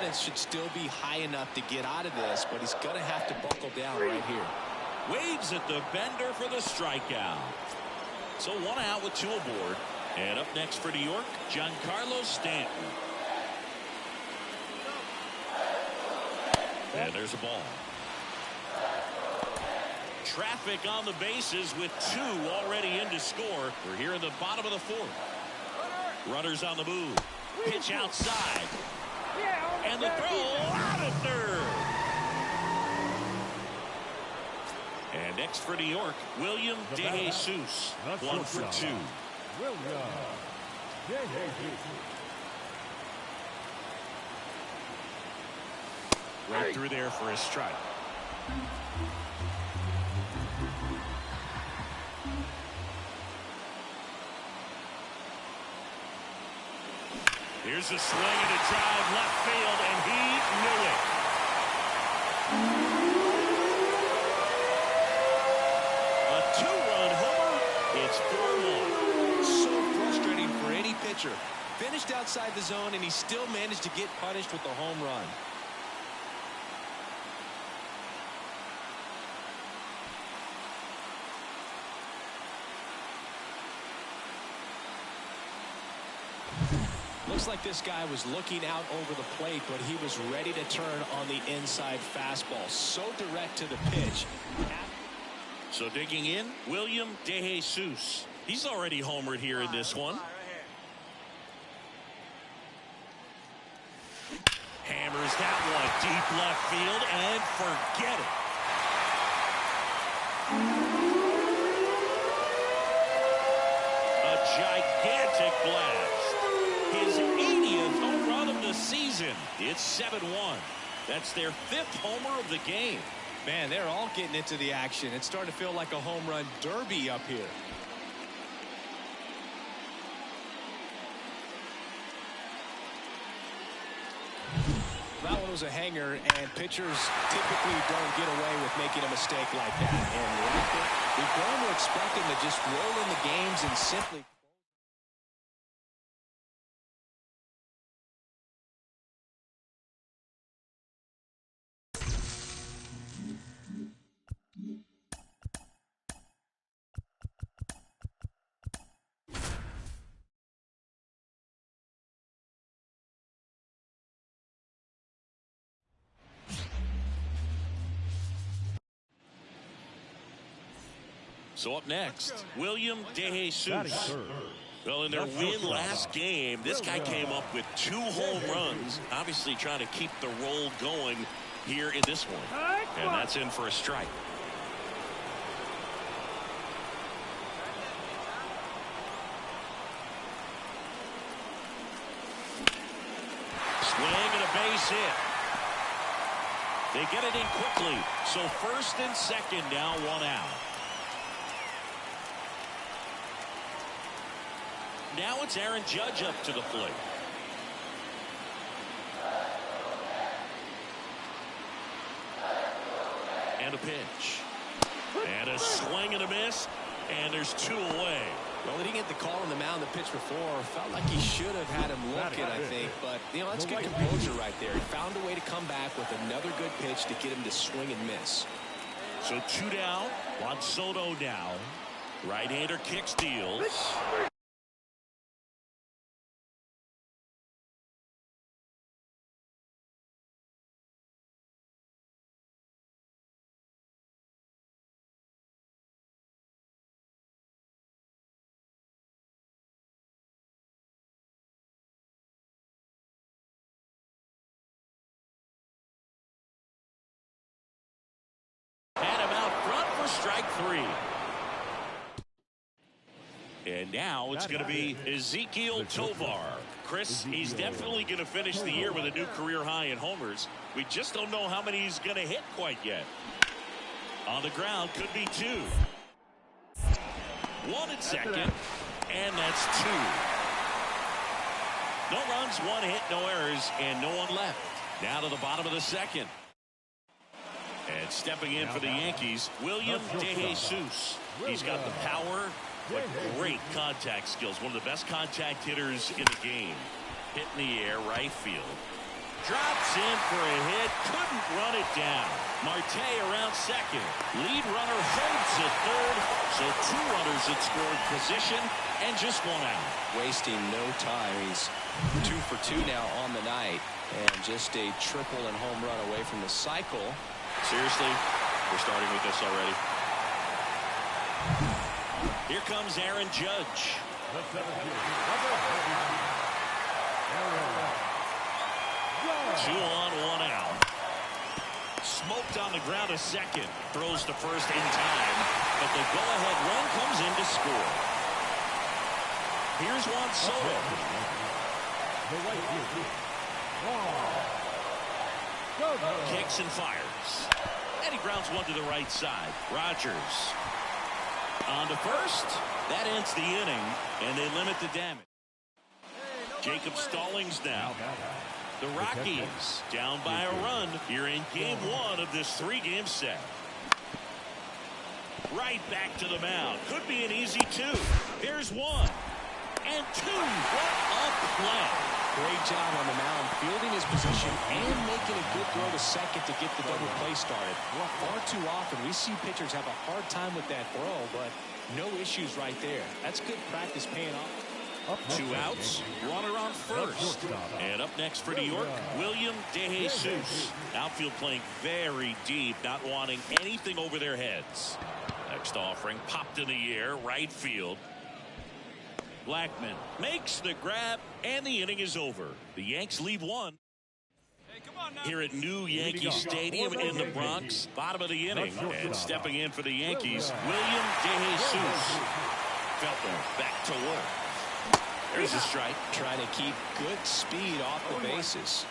confidence should still be high enough to get out of this, but he's going to have to buckle down right here. Waves at the bender for the strikeout. So 1 out with 2 aboard. And up next for New York, Giancarlo Stanton. And there's a ball. Traffic on the bases with 2 already in to score. We're here in the bottom of the 4th. Runners on the move. Pitch outside. And the throw out of third. And next for New York, William De Jesus. 1 for 2. Right through there for a strike. Here's a swing and a drive left field, and he knew it. A 2-run homer. It's 4-1. So frustrating for any pitcher. Finished outside the zone, and he still managed to get punished with the home run. Looks like this guy was looking out over the plate, but he was ready to turn on the inside fastball. So direct to the pitch. So digging in, William De Jesus. He's already homered here in this one. Hammers that one deep left field and forget it. A gigantic blast. His 80th home run of the season. It's 7-1. That's their 5th homer of the game. Man, they're all getting into the action. It's starting to feel like a home run derby up here. That one was a hanger, and pitchers typically don't get away with making a mistake like that. And we've grown to expect them to just roll in the games and simply... So up next, William De Jesus. Well, in their win last game, this guy came up with 2 home runs, obviously trying to keep the roll going here in this one. And that's in for a strike. Swing and a base hit. They get it in quickly. So 1st and 2nd now, 1 out. Now it's Aaron Judge up to the plate. And a pitch. And a swing and a miss. And there's 2 away. Well, he didn't get the call on the mound the pitch before. Felt like he should have had him look it, I think. But, you know, that's good composure right there. He found a way to come back with another good pitch to get him to swing and miss. So 2 down. Juan Soto now. Right-hander kick steals. Strike 3. And now it's going to be Ezequiel Tovar. Chris, he's definitely going to finish the year with a new career high in homers. We just don't know how many he's going to hit quite yet. On the ground, could be 2. 1 at second, and that's 2. No runs, 1 hit, no errors, and no one left. Now to the bottom of the 2nd. And stepping in for the Yankees, William De Jesus. He's got the power, but great contact skills. One of the best contact hitters in the game. Hit in the air, right field. Drops in for a hit. Couldn't run it down. Marte around second. Lead runner holds at third. So 2 runners at scoring position and just 1 out. Wasting no time. He's 2 for 2 now on the night. And just a triple and home run away from the cycle. Seriously, we're starting with this already. Here comes Aaron Judge. 2 on, 1 out. Smoked on the ground a second. Throws to first in time. But the go-ahead run comes in to score. Here's Juan Soto. Kicks and fires. And he grounds one to the right side. Rogers on to first. That ends the inning, and they limit the damage. Jacob Stallings now. The Rockies down by a run here in game 1 of this 3-game set. Right back to the mound. Could be an easy 2. Here's 1 and 2. What a play. Great job on the mound, fielding his position and making a good throw to second to get the double play started. Far too often we see pitchers have a hard time with that throw, but no issues right there. That's good practice paying off. 2 outs, runner on first. And up next for New York, William DeJesus. Outfield playing very deep, not wanting anything over their heads. Next offering popped in the air, right field. Blackman makes the grab, and the inning is over. The Yanks leave 1. Here at New Yankee Stadium in the Bronx, bottom of the inning, and stepping in for the Yankees, William DeJesus. Feltner back to work. There's a strike. Trying to keep good speed off the bases.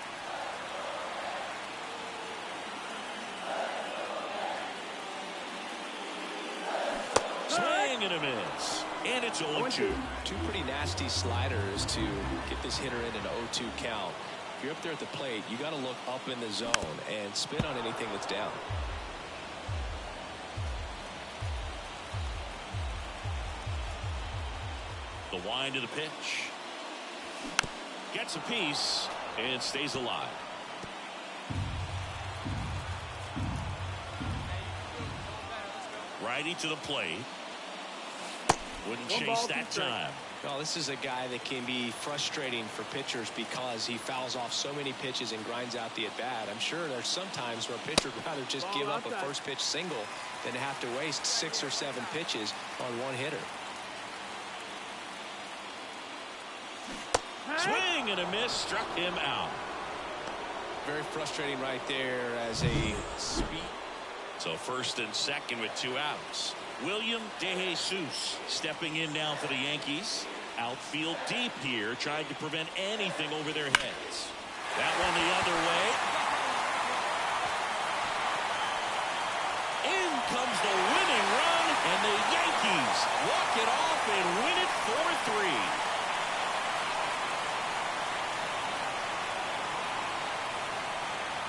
Swing and a miss. And it's 0-2. 2 pretty nasty sliders to get this hitter in an 0-2 count. If you're up there at the plate, you got to look up in the zone and spin on anything that's down. The wind of the pitch. Gets a piece and stays alive. Righty to the plate. Wouldn't chase that time. Well, this is a guy that can be frustrating for pitchers because he fouls off so many pitches and grinds out the at-bat. I'm sure there's some times where a pitcher would rather just give up a first pitch single than have to waste 6 or 7 pitches on one hitter. Swing and a miss, struck him out. Very frustrating right there as a speed. So first and second with 2 outs. William DeJesus stepping in now for the Yankees. Outfield deep here, trying to prevent anything over their heads. That one the other way. In comes the winning run, and the Yankees walk it off and win it 4-3.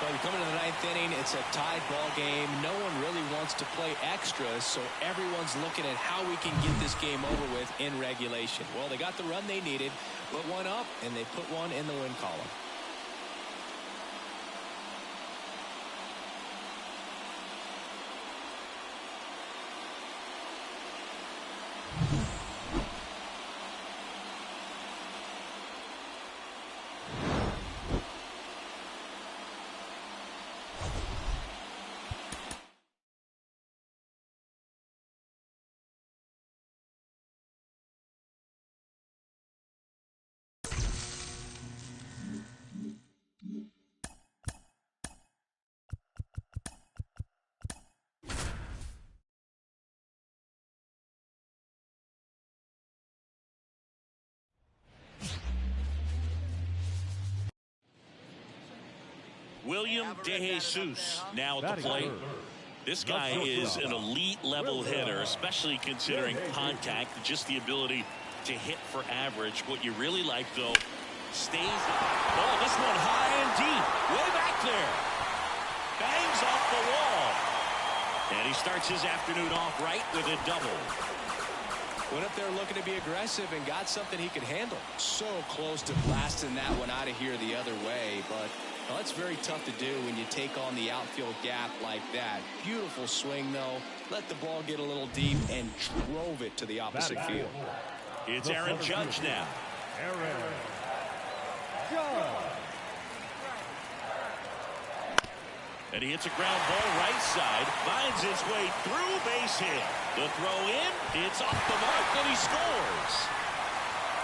Well, you come into the 9th inning, it's a tied ball game. No one really wants to play extra, so everyone's looking at how we can get this game over with in regulation. Well, they got the run they needed, put one up, and they put one in the win column. William DeJesus now at the plate. This guy is an elite level hitter, especially considering contact, just the ability to hit for average. What you really like, though, stays. Oh, this one high and deep, way back there. Bangs off the wall. And he starts his afternoon off right with a double. Went up there looking to be aggressive and got something he could handle. So close to blasting that one out of here the other way, but well, that's very tough to do when you take on the outfield gap like that. Beautiful swing, though. Let the ball get a little deep and drove it to the opposite field. It's Aaron Judge now. Aaron Judge. And he hits a ground ball right side, finds its way through, base hit. The throw in, it's off the mark, and he scores.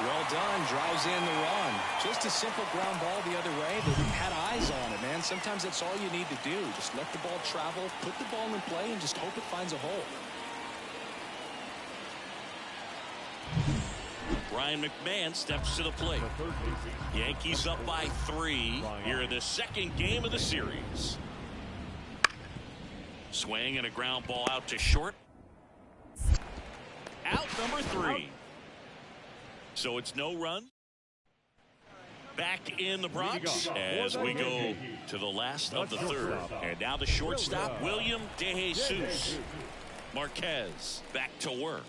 Well done, drives in the run. Just a simple ground ball the other way, but we had eyes on it, man. Sometimes that's all you need to do. Just let the ball travel, put the ball in play, and just hope it finds a hole. Brian McMahon steps to the plate. Yankees up by 3 here in the second game of the series. Swing and a ground ball out to short. Out number 3. So it's no run. Back in the Bronx as we go to the last of the third. And now the shortstop, William DeJesus. Marquez back to work.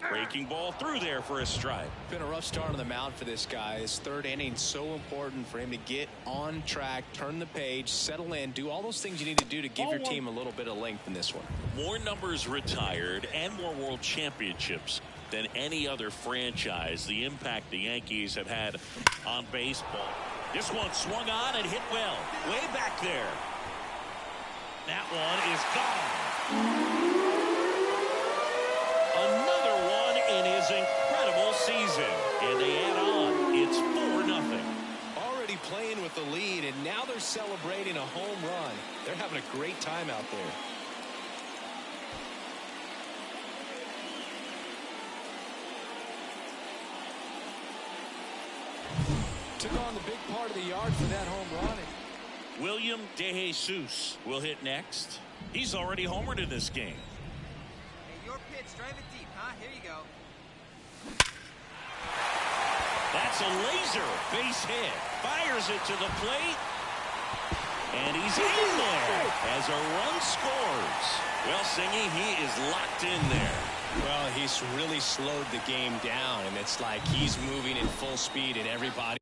Breaking ball through there for a strike. Been a rough start on the mound for this guy. His third inning so important for him to get on track, turn the page, settle in, do all those things you need to do to give your team a little bit of length in this one. More numbers retired and more world championships than any other franchise. The impact the Yankees have had on baseball. This one swung on and hit well. Way back there. That one is gone. Another one in his incredible season. And they add on. It's 4-0. Already playing with the lead, and now they're celebrating a home run. They're having a great time out there. Took on the big part of the yard for that home run. William DeJesus will hit next. He's already homered in this game. Your pitch, drive it deep, huh? Here you go. That's a laser base hit. Fires it to the plate. And he's in there as a run scores. Well, Singy, he is locked in there. Well, he's really slowed the game down, and it's like he's moving at full speed, and everybody.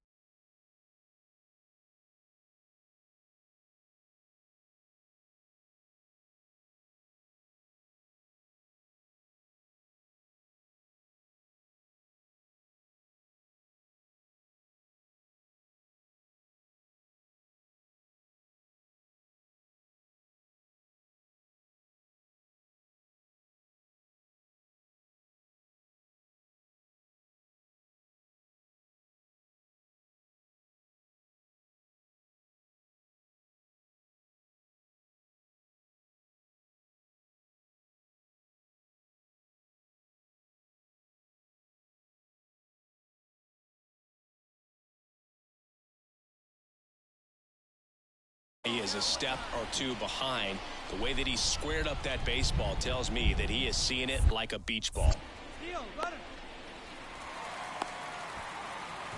He is a step or two behind. The way that he squared up that baseball tells me that he is seeing it like a beach ball.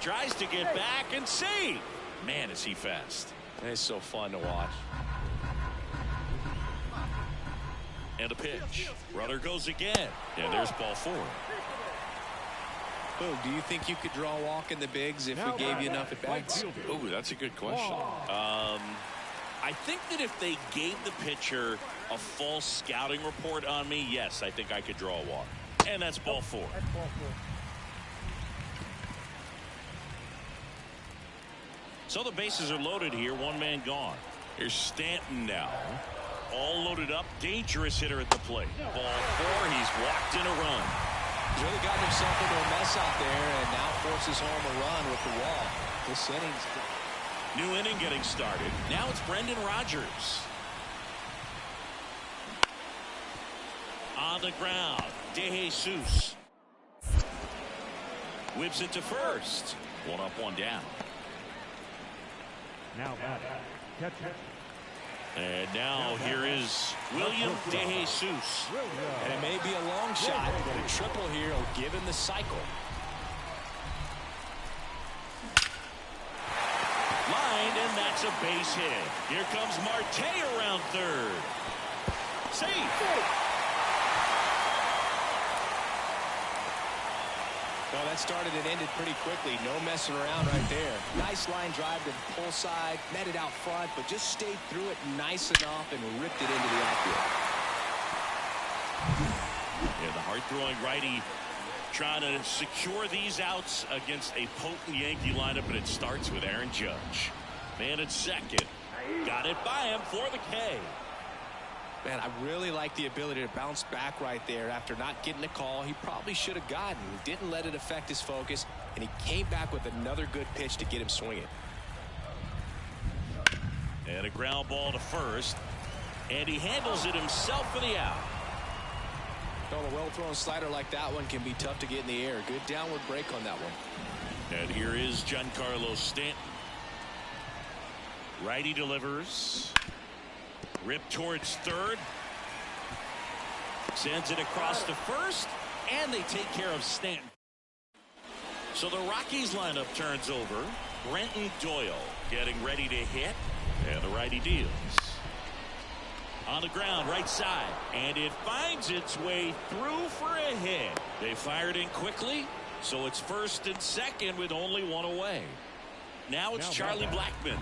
Tries to get back and see. Man, is he fast. It's so fun to watch. And a pitch. Runner goes again. And there's ball 4. Boog, do you think you could draw a walk in the bigs if we gave you enough at bats? Oh, that's a good question. I think that if they gave the pitcher a false scouting report on me, yes, I think I could draw a walk. And that's ball 4. So the bases are loaded here. One man gone. Here's Stanton now. All loaded up. Dangerous hitter at the plate. Ball 4. He's walked in a run. He's really gotten himself into a mess out there and now forces home a run with the walk. This inning's new inning getting started. Now it's Brendan Rodgers. On the ground, DeJesus. Whips it to first. One up, one down. Now batting, catcher. And now here is William DeJesus. And it may be a long shot, but a triple here will give him the cycle. Lined, and that's a base hit. Here comes Marte around third. Safe. Well, that started and ended pretty quickly. No messing around right there. Nice line drive to the pull side, met it out front, but just stayed through it nice enough and ripped it into the outfield. Yeah, the hard-throwing righty trying to secure these outs against a potent Yankee lineup, and it starts with Aaron Judge. Man at second. Got it by him for the K. Man, I really like the ability to bounce back right there after not getting a call he probably should have gotten. He didn't let it affect his focus, and he came back with another good pitch to get him swinging. And a ground ball to first, and he handles it himself for the out. Well, a well-thrown slider like that one can be tough to get in the air. Good downward break on that one. And here is Giancarlo Stanton. Righty delivers. Ripped towards third. Sends it across to first, and they take care of Stanton. So the Rockies lineup turns over. Brenton Doyle getting ready to hit, and the righty deals. On the ground, right side, and it finds its way through for a hit. They fired in quickly, so it's first and second with only one away. Now it's Charlie Blackmon.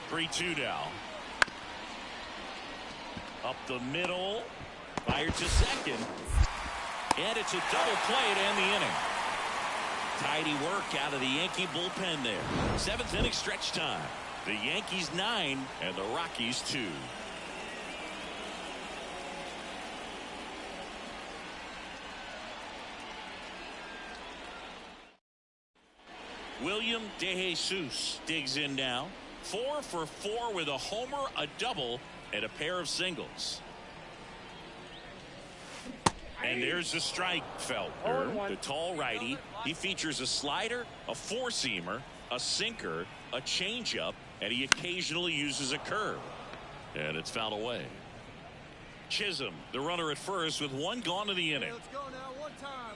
3-2 now. Up the middle, fired to second, and it's a double play to end the inning. Tidy work out of the Yankee bullpen there. 7th inning stretch time. The Yankees 9 and the Rockies 2. William DeJesus digs in now. 4 for 4 with a homer, a double, and a pair of singles. And there's a strike, Feltner. The tall righty. He features a slider, a four-seamer, a sinker, a changeup, and he occasionally uses a curve. And it's fouled away. Chisholm, the runner at first, with one gone in the inning. Let's go now. One time.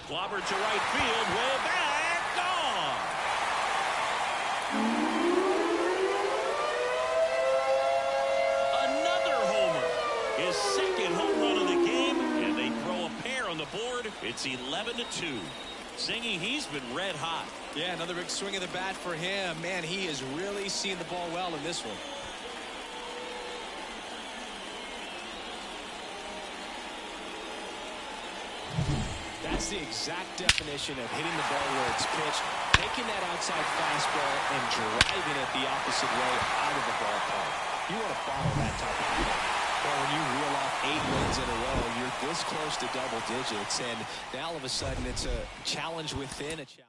Clobbered to right field, way back, gone. Another homer. His second home run of the game, and they throw a pair on the board. It's 11-2. Singing, he's been red hot. Yeah, another big swing of the bat for him. Man, he has really seen the ball well in this one. That's the exact definition of hitting the ball where it's pitched, taking that outside fastball and driving it the opposite way out of the ballpark. You want to follow that type of play. Well, when you reel off 8 wins in a row, you're this close to double digits, and now all of a sudden it's a challenge within a challenge.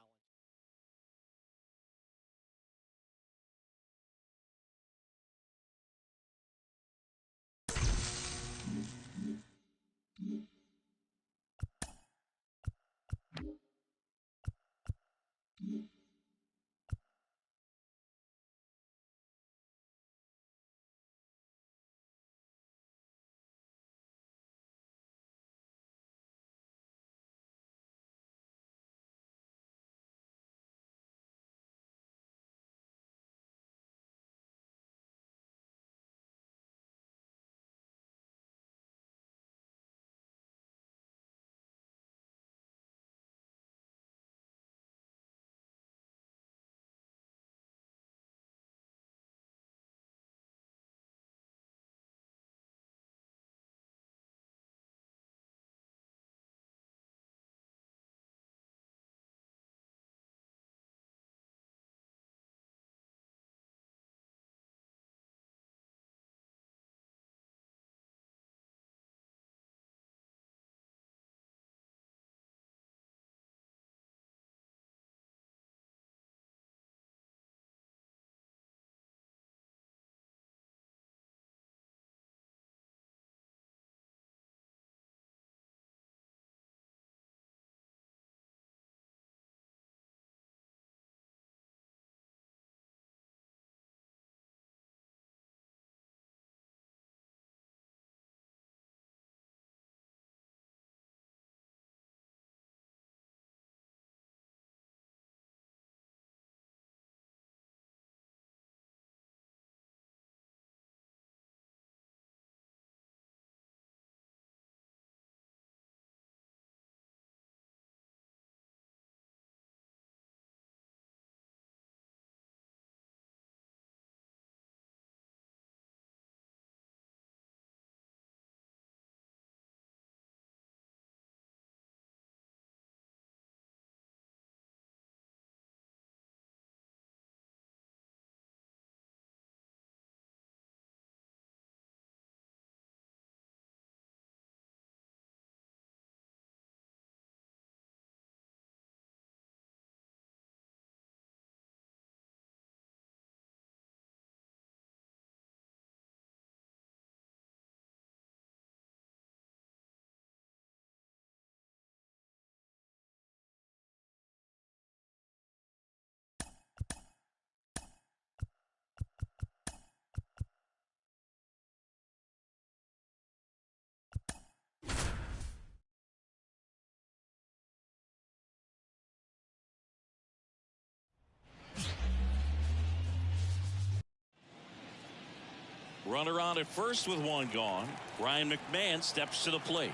Runner on at first with one gone. Ryan McMahon steps to the plate.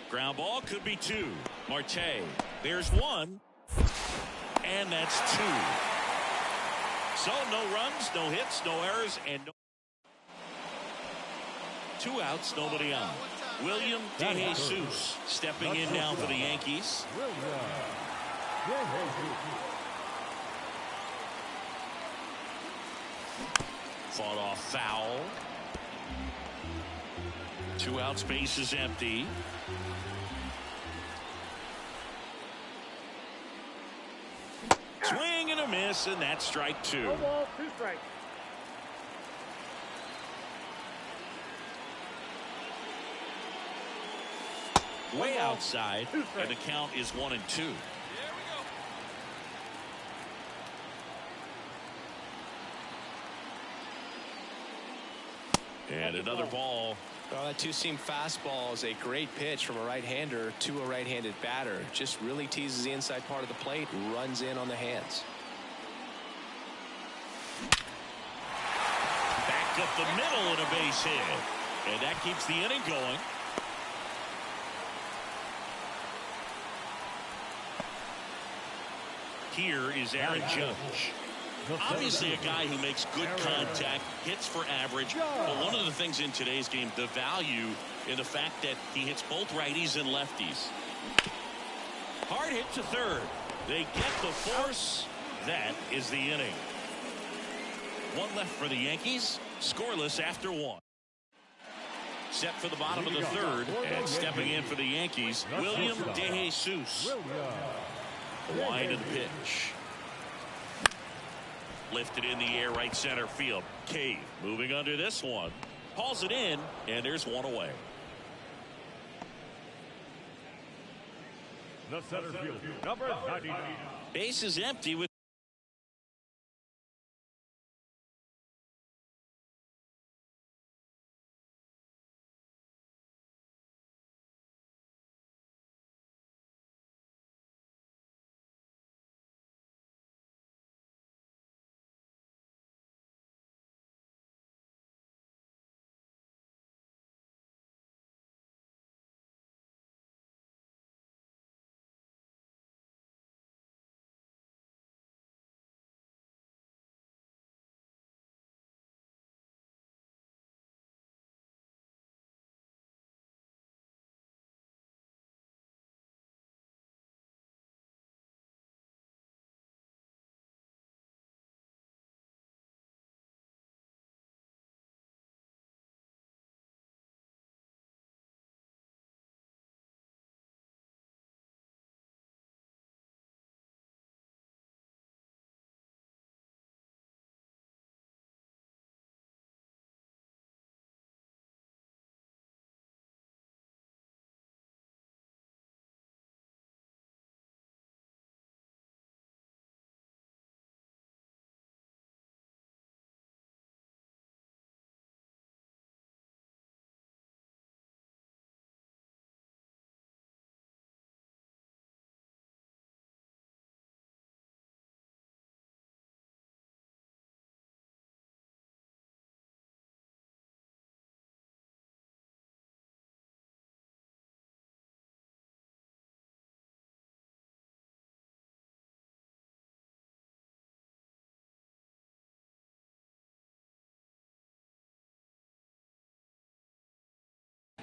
Ground ball could be two. Marte. There's one. And that's two. So no runs, no hits, no errors, and no. Two outs, nobody on. William DeJesus stepping in now for the Yankees. Fought off foul. 2 outs, base is empty. Swing and a miss, and that's strike 2. No ball, 2 strikes. Way outside, and the count is 1-2. And another ball. Well, that two-seam fastball is a great pitch from a right-hander to a right-handed batter. Just really teases the inside part of the plate, runs in on the hands. Back up the middle and a base hit. And that keeps the inning going. Here is Aaron Judge. Obviously a guy who makes good contact, hits for average. But one of the things in today's game, the value in the fact that he hits both righties and lefties. Hard hit to third. They get the force. That is the inning. One left for the Yankees. Scoreless after 1. Set for the bottom of the third. And stepping in for the Yankees, William DeJesus. Wind of the pitch. Lifted in the air, right center field. Cave moving under this one. Hauls it in, and there's one away. The center field, number 99. Base is empty with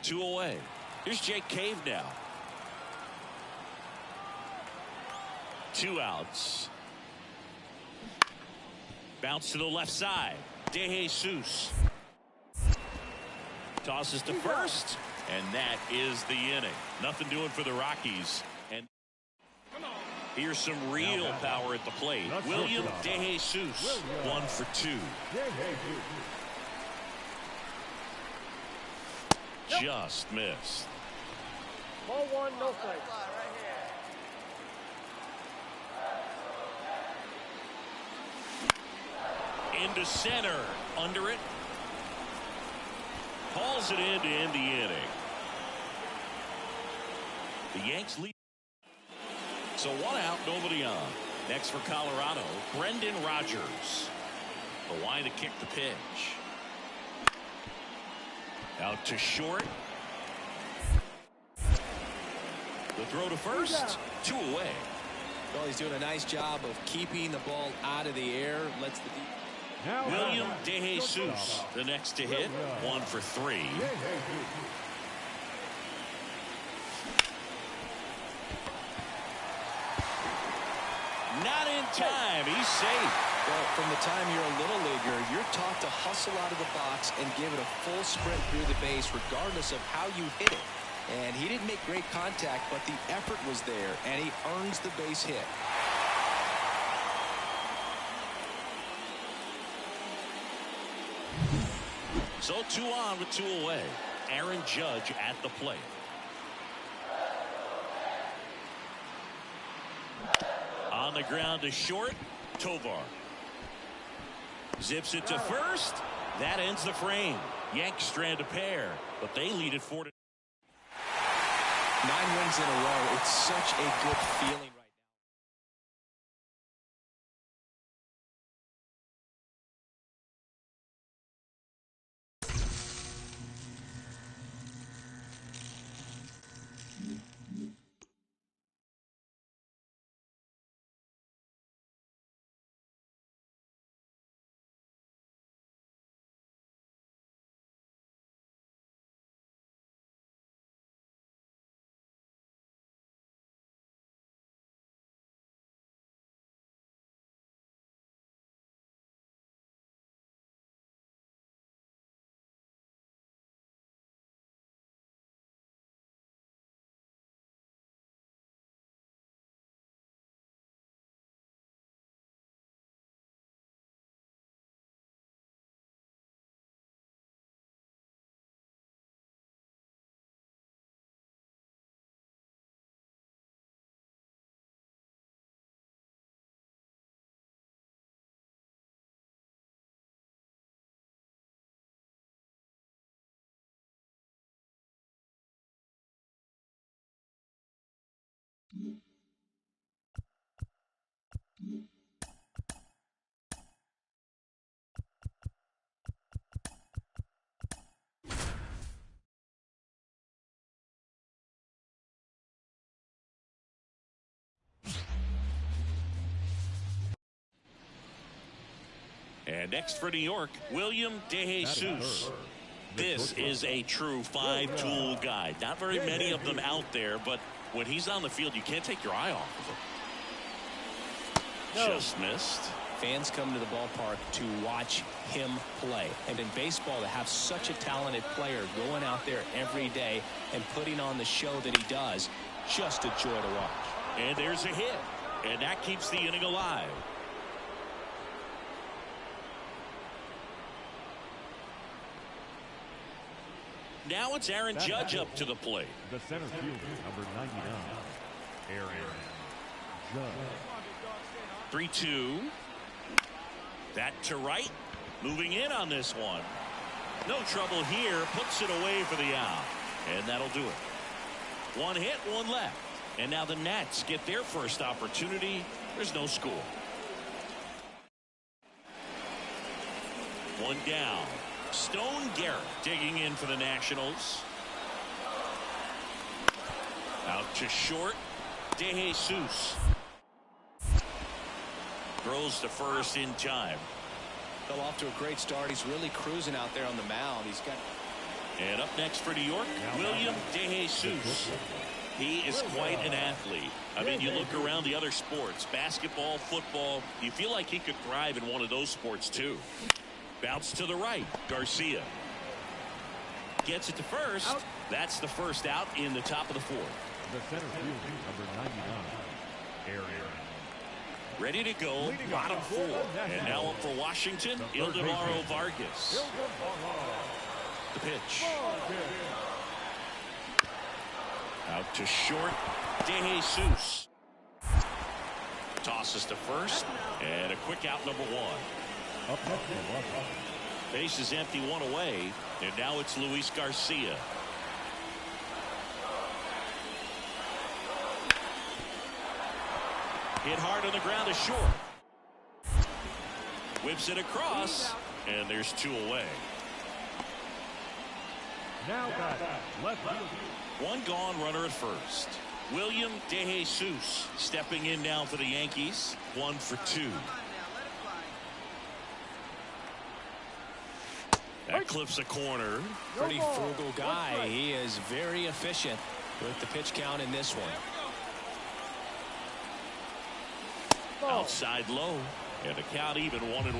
two away. Here's Jake Cave now. 2 outs. Bounce to the left side. DeJesus tosses to first, and that is the inning. Nothing doing for the Rockies. And here's some real power at the plate. William DeJesus, 1 for 2. Just missed. Ball 1, no strikes. Into center. Under it. Hauls it in to end the inning. The Yanks lead. So 1 out, nobody on. Next for Colorado, Brendan Rodgers. The line to kick the pitch. Out to short. The throw to first. 2 away. Well, he's doing a nice job of keeping the ball out of the air. Lets the William DeJesus, the next to hit. 1 for 3. Not in time. He's safe. Well, from the time you're a little leaguer, you're taught to hustle out of the box and give it a full sprint through the base, regardless of how you hit it. And he didn't make great contact, but the effort was there, and he earns the base hit. So 2 on with 2 away. Aaron Judge at the plate. On the ground to short. Tovar. Zips it to first. That ends the frame. Yanks strand a pair, but they lead it 4-9. 9 wins in a row. It's such a good feeling right now. And next for New York, William DeJesus. This is a true 5-tool guy. Not very many of them out there, but when he's on the field, you can't take your eye off of him. Just missed. Fans come to the ballpark to watch him play. And in baseball, to have such a talented player going out there every day and putting on the show that he does, just a joy to watch. And there's a hit. And that keeps the inning alive. Now it's Aaron Judge up to the plate. The center fielder, number 99, Aaron Judge. 3-2. That to right. Moving in on this one. No trouble here. Puts it away for the out. And that'll do it. 1 hit, 1 left. And now the Nats get their first opportunity. There's no score. 1 down. Stone Garrett digging in for the Nationals. Out to short. DeJesus. Throws to first in time. Fell off to a great start. He's really cruising out there on the mound. He's got. And up next for New York, William DeJesus. He is quite an athlete. I mean, you look around the other sports, basketball, football, you feel like he could thrive in one of those sports too. Bounce to the right. Garcia gets it to first. Out. That's the first out in the top of the 4th. The center fielder, number 99, Aaron. Ready to go. Bottom 4. And now up for Washington, Ildemaro Vargas. The pitch. Out to short. DeJesus. Tosses to first. And a quick out, number 1. Base is empty, 1 away, and now it's Luis Garcia. Hit hard on the ground to short. Whips it across, and there's 2 away. Now back, left field. 1 gone, runner at first. William DeJesus stepping in now for the Yankees. 1 for 2. Come on now, let it fly. That clips a corner. Pretty frugal guy. He is very efficient with the pitch count in this one. Outside low, and the count even 1-1.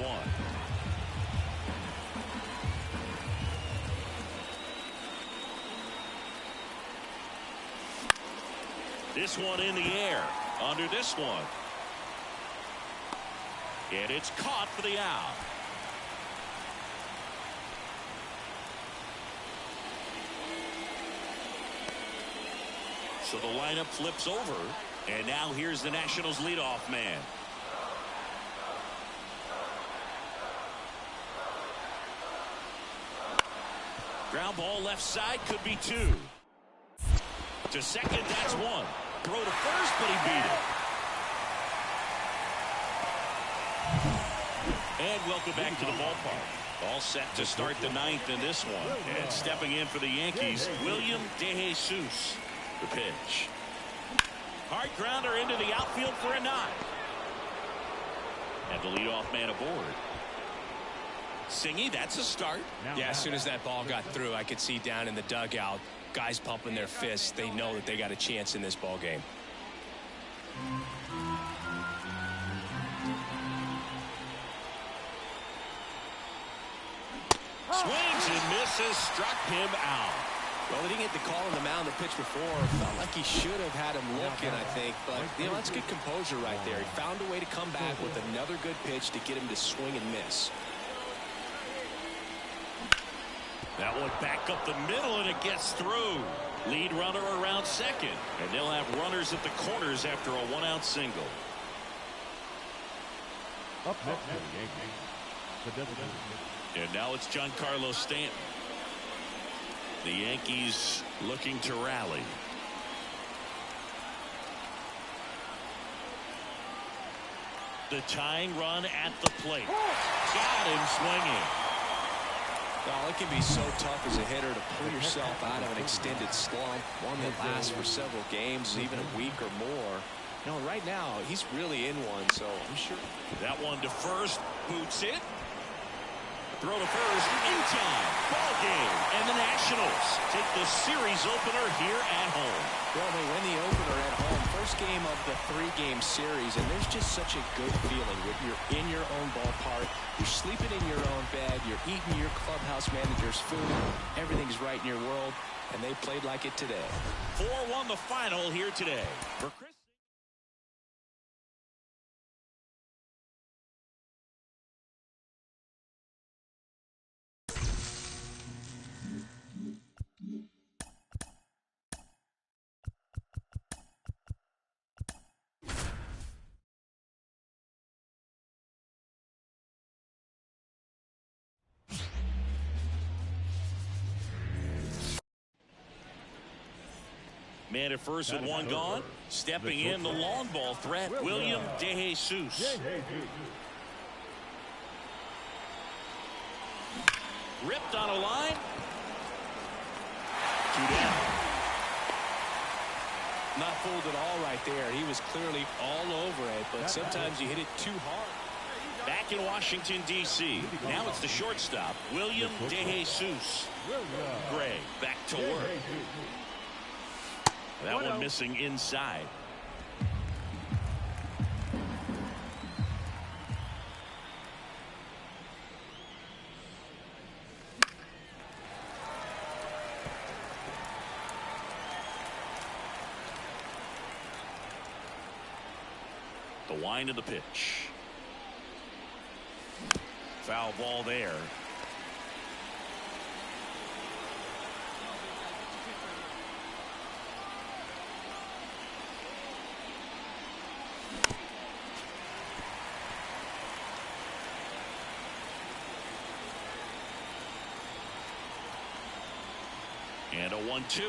This one in the air, under this one. And it's caught for the out. So the lineup flips over, and now here's the Nationals leadoff man. Ground ball left side, could be 2. To second, that's 1. Throw to first, but he beat it. And welcome back to the ballpark. All set to start the 9th in this one. And stepping in for the Yankees, William DeJesus. The pitch. Hard grounder into the outfield for a knock. And the leadoff man aboard. Singy, that's a start. Yeah, as soon as that ball got through, I could see down in the dugout, guys pumping their fists. They know that they got a chance in this ball game. Swings and misses, struck him out. Well, they didn't get the call on the mound the pitch before. Felt like he should have had him looking, I think. But, you know, that's good composure right there. He found a way to come back with another good pitch to get him to swing and miss. That one back up the middle, and it gets through. Lead runner around second, and they'll have runners at the corners after a 1-out single. Up next for the Yankees, the designated. And now it's Giancarlo Stanton. The Yankees looking to rally. The tying run at the plate. Got him swinging. Well, it can be so tough as a hitter to pull yourself out of an extended slump, one that lasts for several games, even a week or more. You know, right now, he's really in one, so I'm sure. That one to first, boots it. Throw to first, in time, ball game, and the Nationals take the series opener here at home. Well, they win the opener at home, first game of the 3-game series, and there's just such a good feeling when you're in your own ballpark, you're sleeping in your own bed, you're eating your clubhouse manager's food, everything's right in your world, and they played like it today. 4-1 the final here today. For Chris. Man at first with 1 gone. Stepping in the long ball threat, William DeJesus. Ripped on a line. 2 down. Not fooled at all right there. He was clearly all over it, but sometimes you hit it too hard. Back in Washington, D.C. Now it's the shortstop, William DeJesus. Gray back to work. That one missing inside. The wind of the pitch. Foul ball there. And a 1-2.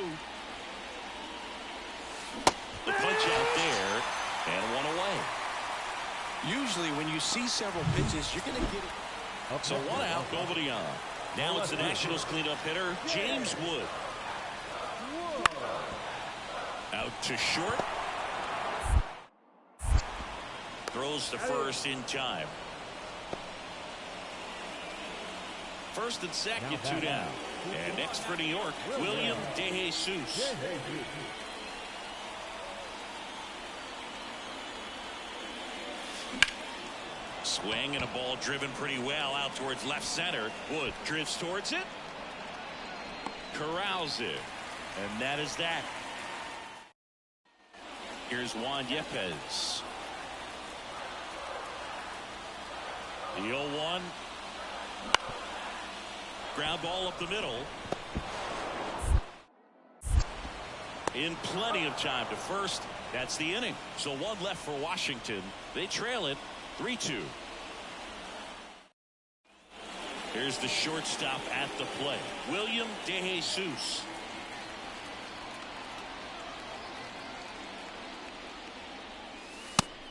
The punch out there, and 1 away. Usually when you see several pitches, you're going to get it. So one out, nobody on. Now it's the Nationals cleanup hitter, James Wood. Out to short. Throws to first in time. First and second, 2 down. And next for New York, William DeJesus. Swing and a ball driven pretty well out towards left center. Wood drifts towards it. Corrals it. And that is that. Here's Juan Yepes. The 0-1. Ground ball up the middle. In plenty of time to first. That's the inning. So one left for Washington. They trail it 3-2. Here's the shortstop at the plate, William DeJesus.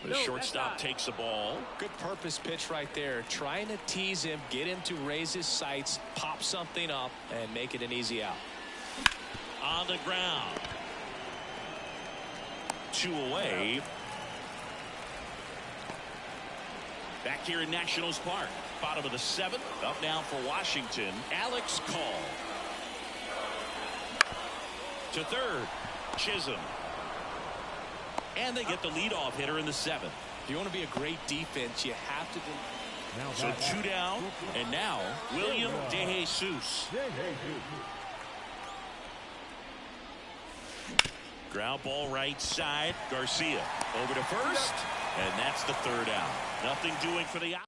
The shortstop takes the ball. Good purpose pitch right there. Trying to tease him, get him to raise his sights, pop something up, and make it an easy out. On the ground. 2 away. Back here in Nationals Park. Bottom of the 7th. Up now for Washington. Alex Call. To third. Chisholm. And they get the leadoff hitter in the 7th. If you want to be a great defense, you have to do. So 2 down. And now William DeJesus. Ground ball right side. Garcia over to first. And that's the 3rd out. Nothing doing for the out.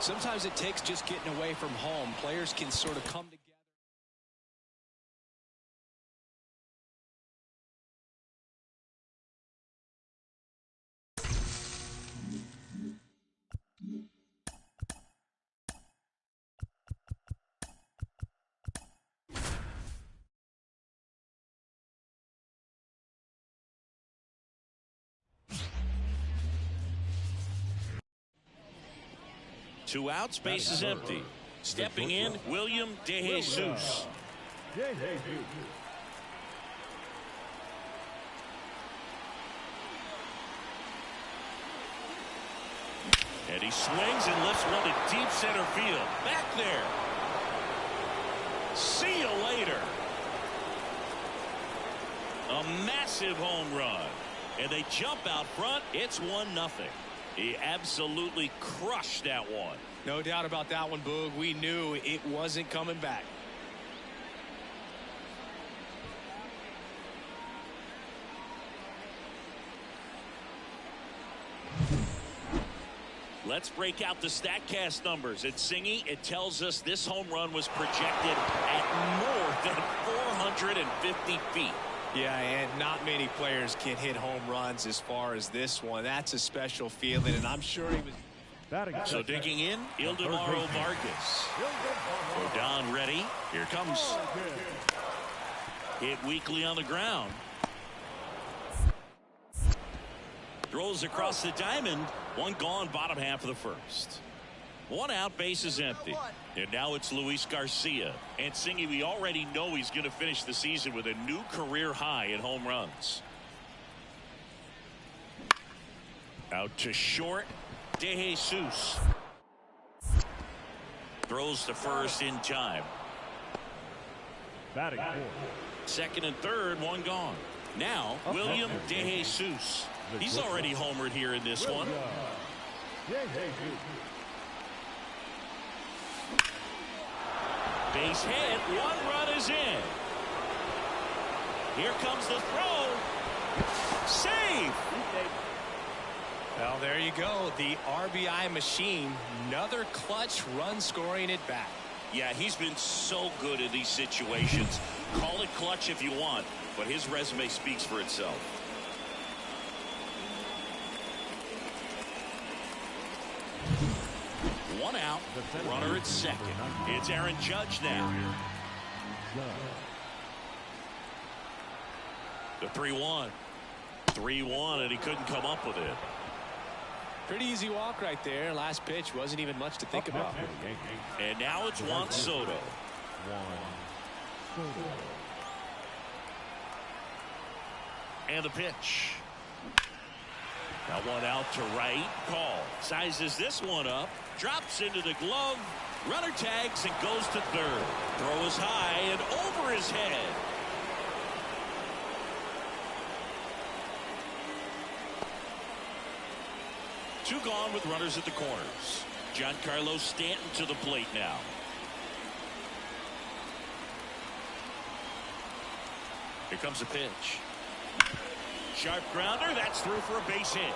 Sometimes it takes just getting away from home. Players can sort of come together. Two outs, base is empty. Stepping in, William DeJesus. And he swings and lifts one to deep center field. Back there. See you later. A massive home run. And they jump out front. It's 1-0. He absolutely crushed that one. No doubt about that one, Boog. We knew it wasn't coming back. Let's break out the StatCast numbers. At Singy, it tells us this home run was projected at more than 450 feet. Yeah, and not many players can hit home runs as far as this one. That's a special feeling, and I'm sure he was. So digging in, Ildemaro Vargas. Rodon ready. Here comes. Hit weakly on the ground. Throws across the diamond. One gone, bottom half of the first. One out, base is empty. And now it's Luis Garcia. And Singy, we already know he's going to finish the season with a new career high in home runs. Out to short. DeJesus. Throws to first in time. Batting fourth. Second and third, one gone. Now, William DeJesus. He's already homered here in this one. Base hit. One run is in. Here comes the throw. Save. Well, there you go. The RBI machine. Another clutch run scoring at bat. Yeah, he's been so good in these situations. Call it clutch if you want, but his resume speaks for itself. One out, runner at second. It's Aaron Judge now. The 3-1. 3-1, and he couldn't come up with it. Pretty easy walk right there. Last pitch wasn't even much to think about. And now it's Juan Soto. And the pitch. That one out to right. Call. Sizes this one up. Drops into the glove. Runner tags and goes to third. Throw is high and over his head. Two gone with runners at the corners. Giancarlo Stanton to the plate now. Here comes a pitch. Sharp grounder. That's through for a base hit.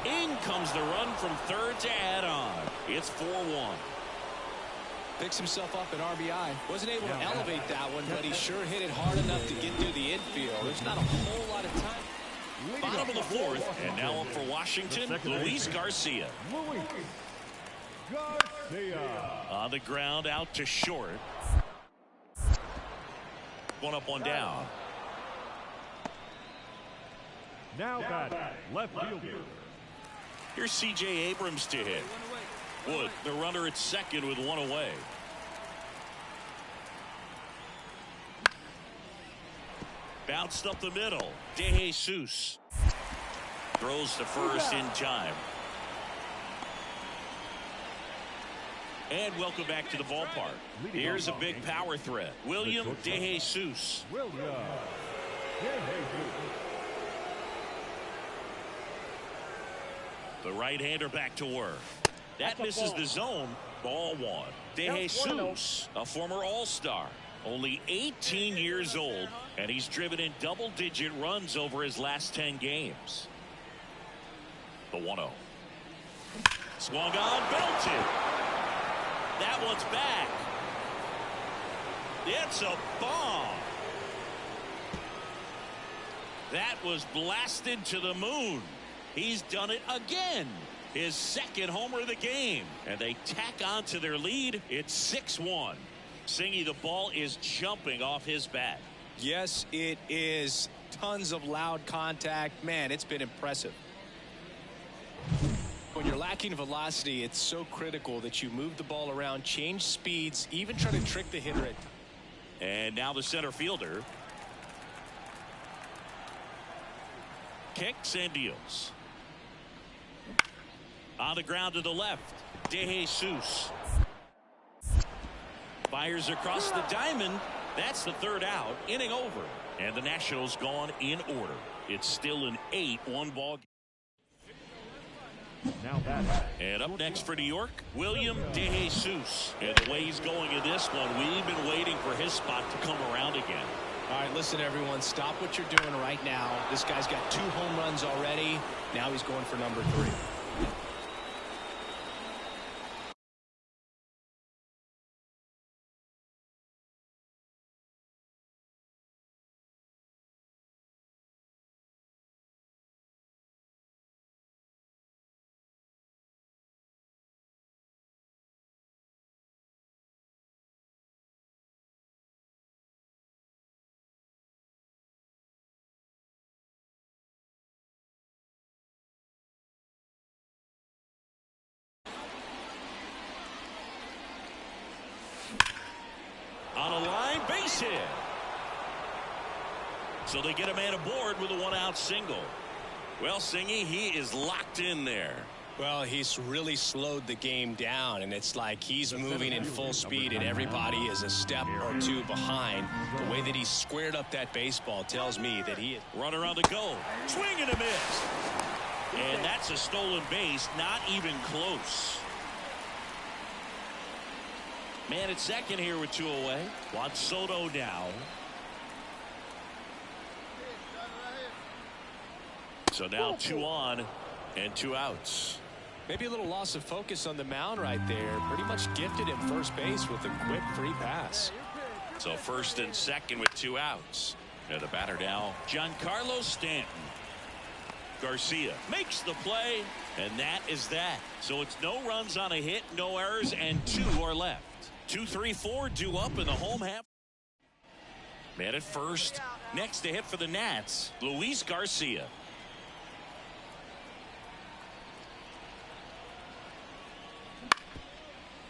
In comes the run from third to add on. It's 4-1. Picks himself up at RBI. Wasn't able to elevate that one, but he sure hit it hard enough to get through the infield. There's not a whole lot of time. Bottom of the fourth, and now up for Washington, Luis Garcia. On the ground, out to short. One up, one down. Now batting, left fielder. Here's C.J. Abrams to hit. Wood, the runner at second with one away. Bounced up the middle. DeJesus throws to first in time. And welcome back to the ballpark. Here's a big power threat. William DeJesus. The right-hander back to work. That misses the zone. Ball one. DeJesus, a former All-Star. Only 18 years old, and he's driven in double-digit runs over his last 10 games. The 1-0. Swung on, belted. That one's back. It's a bomb. That was blasted to the moon. He's done it again. His second homer of the game. And they tack on to their lead. It's 6-1. Singy, the ball is jumping off his bat. Yes, it is. Tons of loud contact. Man, it's been impressive. When you're lacking velocity, it's so critical that you move the ball around, change speeds, even try to trick the hitter. And now the center fielder kicks and deals. On the ground to the left, DeJesus fires across the diamond. That's the third out. Inning over. And the Nationals gone in order. It's still an 8-1 ball game. And up next for New York, William DeJesus. And the way he's going in this one, we've been waiting for his spot to come around again. All right, listen, everyone. Stop what you're doing right now. This guy's got 2 home runs already. Now he's going for number 3. On a line, base hit. So they get a man aboard with a 1-out single. Well, Singy, he is locked in there. Well, he's really slowed the game down, and it's like he's moving in full speed, and everybody is a step or 2 behind. The way that he squared up that baseball tells me that he is. Runner on the go. Swing and a miss. And that's a stolen base, not even close. Man at second here with 2 away. Juan Soto now. So now 2 on and 2 outs. Maybe a little loss of focus on the mound right there. Pretty much gifted him first base with a quick free pass. So first and second with 2 outs. And the batter now, Giancarlo Stanton. Garcia makes the play, and that is that. So it's no runs on a hit, no errors, and 2 are left. 2, 3, 4 due up in the home half. Man at first. Next to hit for the Nats, Luis Garcia.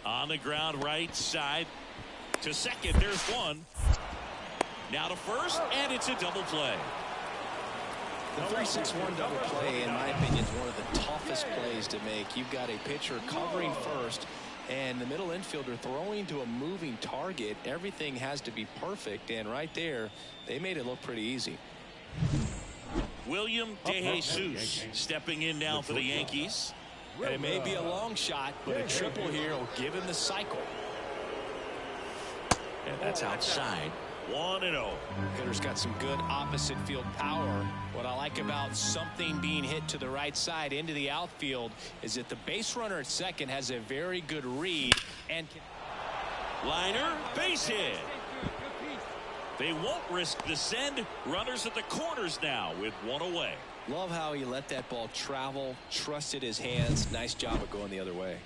On the ground, right side to second. There's one. Now to first, and it's a double play. The 3-6-1 double play, in my opinion, is one of the toughest plays to make. You've got a pitcher covering first, and the middle infielder throwing to a moving target. Everything has to be perfect, and right there, they made it look pretty easy. William DeJesus stepping in now for the Yankees. And it may be a long shot, but a triple here will give him the cycle. And that's outside. 1-0. Hitter's got some good opposite field power. What I like about something being hit to the right side into the outfield is that the base runner at second has a very good read and liner, base hit. They won't risk the send. Runners at the corners now with one away. Love how he let that ball travel, trusted his hands. Nice job of going the other way.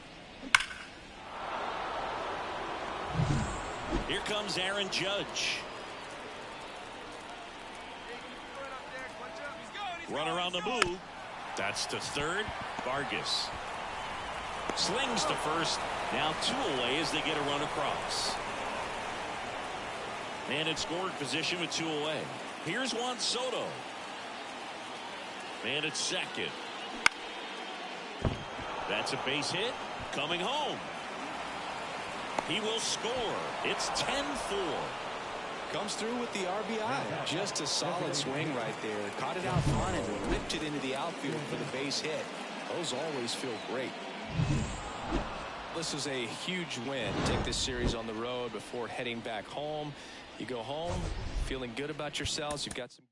Here comes Aaron Judge. Runner on the move. That's to third. Vargas slings to first. Now 2 away as they get a run across. Man in scoring position with 2 away. Here's Juan Soto. Man at second. That's a base hit. Coming home. He will score. It's 10-4. Comes through with the RBI. Just a solid swing right there. Caught it out front and whipped it into the outfield for the base hit. Those always feel great. This is a huge win. Take this series on the road before heading back home. You go home feeling good about yourselves. You've got some